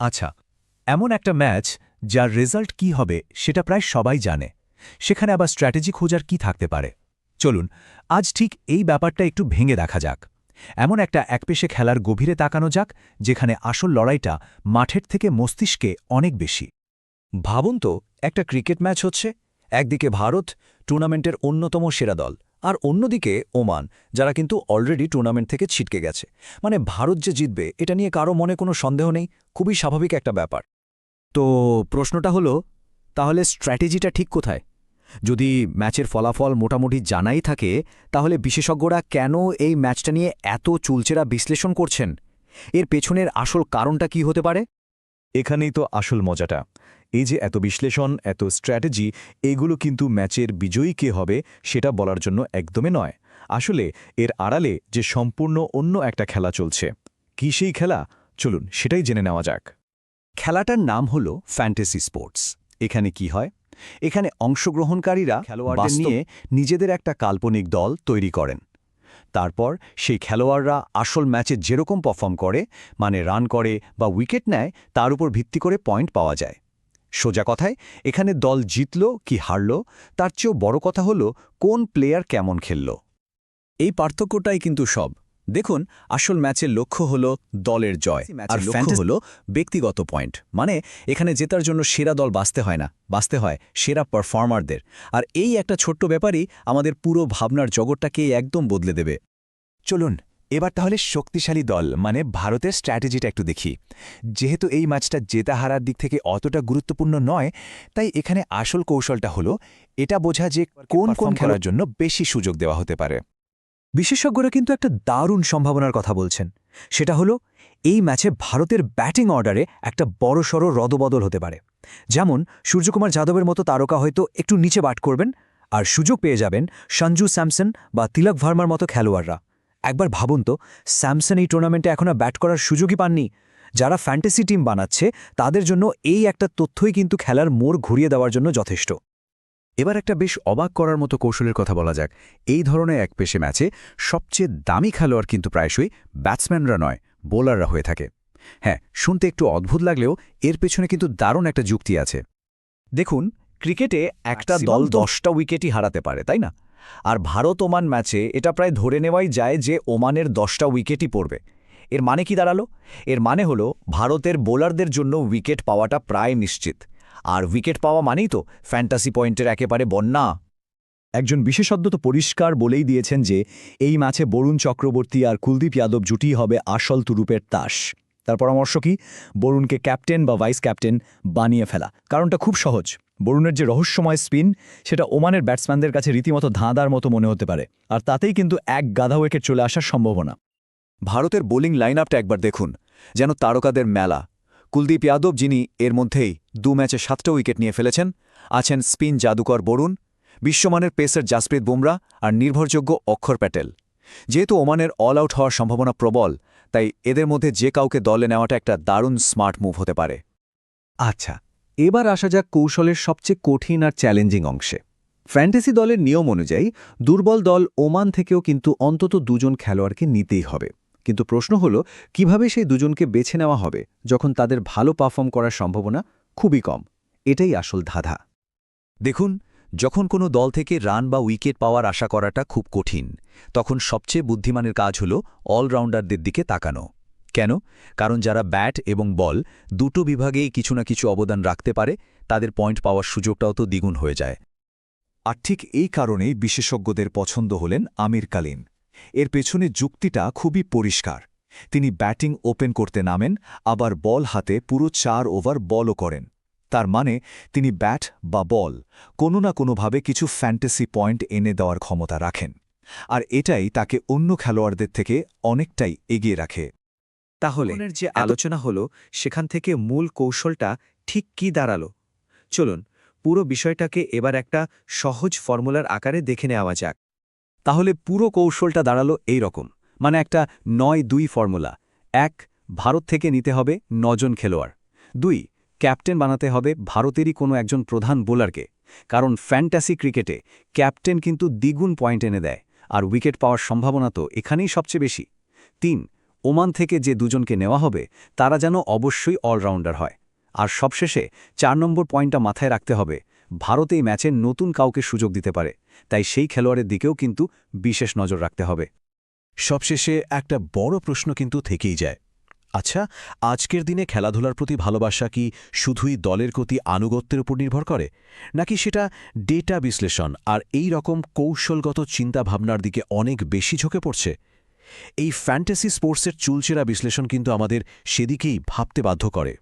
আচ্ছা, এমন একটা ম্যাচ যার রেজাল্ট কি হবে সেটা প্রায় সবাই জানে, সেখানে আবার স্ট্র্যাটেজি খোঁজার কি থাকতে পারে। চলুন আজ ঠিক এই ব্যাপারটা একটু ভেঙে দেখা যাক। এমন একটা একপেশে খেলার গভীরে তাকানো যাক, যেখানে আসল লড়াইটা মাঠের থেকে মস্তিষ্কে অনেক বেশি। ভাবুন তো, একটা ক্রিকেট ম্যাচ হচ্ছে। একদিকে ভারত, টুর্নামেন্টের অন্যতম সেরা দল, আর অন্যদিকে ওমান, যারা কিন্তু অলরেডি টুর্নামেন্ট থেকে ছিটকে গেছে। মানে ভারত যে জিতবে এটা নিয়ে কারো মনে কোনো সন্দেহ নেই, খুবই স্বাভাবিক একটা ব্যাপার। তো প্রশ্নটা হলো, তাহলে স্ট্র্যাটেজিটা ঠিক কোথায়? যদি ম্যাচের ফলাফল মোটামুটি জানাই থাকে, তাহলে বিশেষজ্ঞরা কেন এই ম্যাচটা নিয়ে এত চুলচেরা বিশ্লেষণ করছেন? এর পেছনের আসল কারণটা কি হতে পারে? এখানেই তো আসল মজাটা। এই যে এত বিশ্লেষণ, এত স্ট্র্যাটেজি, এগুলো কিন্তু ম্যাচের বিজয়ী কে হবে সেটা বলার জন্য একদমই নয়। আসলে এর আড়ালে যে সম্পূর্ণ অন্য একটা খেলা চলছে। কি সেই খেলা? চলুন সেটাই জেনে নেওয়া যাক। খেলাটার নাম হলো ফ্যান্টাসি স্পোর্টস। এখানে কি হয়? এখানে অংশগ্রহণকারীরা খেলোয়াড়দের নিয়ে নিজেদের একটা কাল্পনিক দল তৈরি করেন। তারপর সেই খেলোয়াড়রা আসল ম্যাচে যেরকম পারফর্ম করে, মানে রান করে বা উইকেট নেয়, তার উপর ভিত্তি করে পয়েন্ট পাওয়া যায়। সোজা কথায়, এখানে দল জিতল কি হারল, তার চেয়েও বড় কথা হলো কোন প্লেয়ার কেমন খেলল। এই পার্থক্যটাই কিন্তু সব। দেখুন, আসল ম্যাচের লক্ষ্য হলো দলের জয়, আর ফ্যান্টাসি হলো ব্যক্তিগত পয়েন্ট। মানে এখানে জেতার জন্য সেরা দল বাঁচতে হয় না, বাঁচতে হয় সেরা পারফর্মারদের। আর এই একটা ছোট্ট ব্যাপারই আমাদের পুরো ভাবনার জগৎটাকে একদম বদলে দেবে। চলুন এবার তাহলে শক্তিশালী দল মানে ভারতের স্ট্র্যাটেজিটা একটু দেখি। যেহেতু এই ম্যাচটা জেতা হারার দিক থেকে অতটা গুরুত্বপূর্ণ নয়, তাই এখানে আসল কৌশলটা হলো এটা বোঝা যে কোন খেলার জন্য বেশি সুযোগ দেওয়া হতে পারে। বিশেষজ্ঞরা কিন্তু একটা দারুণ সম্ভাবনার কথা বলছেন। সেটা হলো, এই ম্যাচে ভারতের ব্যাটিং অর্ডারে একটা বড়সড় রদবদল হতে পারে। যেমন সূর্যকুমার যাদবের মতো তারকা হয়তো একটু নিচে ব্যাট করবেন, আর সুযোগ পেয়ে যাবেন সঞ্জু স্যামসন বা তিলক ভার্মার মতো খেলোয়াড়রা। একবার ভাবুন তো, স্যামসন এই টুর্নামেন্টে এখনও ব্যাট করার সুযোগই পাননি। যারা ফ্যান্টাসি টিম বানাচ্ছে তাদের জন্য এই একটা তথ্যই কিন্তু খেলার মোড় ঘুরিয়ে দেওয়ার জন্য যথেষ্ট। এবার একটা বেশ অবাক করার মতো কৌশলের কথা বলা যাক। এই ধরনের একপেশে ম্যাচে সবচেয়ে দামি খেলোয়াড় কিন্তু প্রায়শই ব্যাটসম্যানরা নয়, বোলাররা হয়ে থাকে। হ্যাঁ, শুনতে একটু অদ্ভুত লাগলেও এর পেছনে কিন্তু দারুণ একটা যুক্তি আছে। দেখুন, ক্রিকেটে একটা দল 10টা উইকেটই হারাতে পারে, তাই না? আর ভারত ওমান ম্যাচে এটা প্রায় ধরে নেওয়াই যায় যে ওমানের 10টা উইকেটই পড়বে। এর মানে কি দাঁড়ালো? এর মানে হলো ভারতের বোলারদের জন্য উইকেট পাওয়াটা প্রায় নিশ্চিত। আর উইকেট পাওয়া মানেই তো ফ্যান্টাসি পয়েন্টের একেবারে বন্যা। একজন বিশেষজ্ঞ তো পরিষ্কার বলেই দিয়েছেন যে এই ম্যাচে বরুণ চক্রবর্তী আর কুলদীপ যাদব জুটি হবে আসল তুরুপের তাস। তার পরামর্শ কি? বরুণকে ক্যাপ্টেন বা ভাইস ক্যাপ্টেন বানিয়ে ফেলা। কারণটা খুব সহজ। বরুণের যে রহস্যময় স্পিন, সেটা ওমানের ব্যাটসম্যানদের কাছে রীতিমতো ধাঁধার মতো মনে হতে পারে, আর তাতেই কিন্তু এক গাধা উইকেট চলে আসার সম্ভাবনা। ভারতের বোলিং লাইন আপটা একবার দেখুন, যেন তারকাদের মেলা। কুলদীপ যাদব, যিনি এর মধ্যেই 2 ম্যাচে 7টা উইকেট নিয়ে ফেলেছেন, আছেন স্পিন জাদুকর বরুণ, বিশ্বমানের পেসার জাসপ্রীত বুমরা আর নির্ভরযোগ্য অক্ষর প্যাটেল। যেহেতু ওমানের অল আউট হওয়ার সম্ভাবনা প্রবল, তাই এদের মধ্যে যে কাউকে দলে নেওয়াটা একটা দারুণ স্মার্ট মুভ হতে পারে। আচ্ছা, এবার আসা যাক কৌশলের সবচেয়ে কঠিন আর চ্যালেঞ্জিং অংশে। ফ্যান্টাসি দলের নিয়ম অনুযায়ী দুর্বল দল ওমান থেকেও কিন্তু অন্তত 2জন খেলোয়াড়কে নিতেই হবে। কিন্তু প্রশ্ন হলো, কিভাবে সেই 2জনকে বেছে নেওয়া হবে যখন তাদের ভালো পারফর্ম করার সম্ভাবনা খুবই কম? এটাই আসল ধাঁধা। দেখুন, যখন কোনো দল থেকে রান বা উইকেট পাওয়ার আশা করাটা খুব কঠিন, তখন সবচেয়ে বুদ্ধিমানের কাজ হল অলরাউন্ডারদের দিকে তাকানো। কেন? কারণ যারা ব্যাট এবং বল দুটো বিভাগেই কিছু না কিছু অবদান রাখতে পারে, তাদের পয়েন্ট পাওয়ার সুযোগটাও তো দ্বিগুণ হয়ে যায়। আর ঠিক এই কারণেই বিশেষজ্ঞদের পছন্দ হলেন আমির কালিন। এর পেছনে যুক্তিটা খুবই পরিষ্কার। তিনি ব্যাটিং ওপেন করতে নামেন, আবার বল হাতে পুরো 4 ওভার বলও করেন। তার মানে তিনি ব্যাট বা বল কোনো না কোনোভাবে কিছু ফ্যান্টাসি পয়েন্ট এনে দেওয়ার ক্ষমতা রাখেন। আর এটাই তাকে অন্য খেলোয়াড়দের থেকে অনেকটাই এগিয়ে রাখে। তাহলে যে আলোচনা হলো, সেখান থেকে মূল কৌশলটা ঠিক কি দাঁড়ালো? চলুন পুরো বিষয়টাকে এবার একটা সহজ ফর্মুলার আকারে দেখে নেওয়া যাক। তাহলে পুরো কৌশলটা দাঁড়ালো এই রকম, মানে একটা ৯-২ ফর্মুলা। ১, ভারত থেকে নিতে হবে ৯ জন খেলোয়াড়। ২, ক্যাপ্টেন বানাতে হবে ভারতেরই কোনো একজন প্রধান বোলারকে, কারণ ফ্যান্টাসি ক্রিকেটে ক্যাপ্টেন কিন্তু দ্বিগুণ পয়েন্ট এনে দেয়, আর উইকেট পাওয়ার সম্ভাবনা তো এখানেই সবচেয়ে বেশি। ৩, ওমান থেকে যে দুজনকে নেওয়া হবে তারা যেন অবশ্যই অলরাউন্ডার হয়। আর সবশেষে 4 নম্বর পয়েন্টটা মাথায় রাখতে হবে, ভারত এই ম্যাচে নতুন কাউকে সুযোগ দিতে পারে, তাই সেই খেলোয়াড়ের দিকেও কিন্তু বিশেষ নজর রাখতে হবে। সবশেষে একটা বড় প্রশ্ন কিন্তু থেকেই যায়। আচ্ছা, আজকের দিনে খেলাধুলার প্রতি ভালোবাসা কি শুধুই দলের প্রতি আনুগত্যের উপর নির্ভর করে, নাকি সেটা ডেটা বিশ্লেষণ আর এই রকম কৌশলগত চিন্তাভাবনার দিকে অনেক বেশি ঝুঁকে পড়ছে? এই ফ্যান্টাসি স্পোর্টসের চুলচেরা বিশ্লেষণ কিন্তু আমাদের সেদিকেই ভাবতে বাধ্য করে।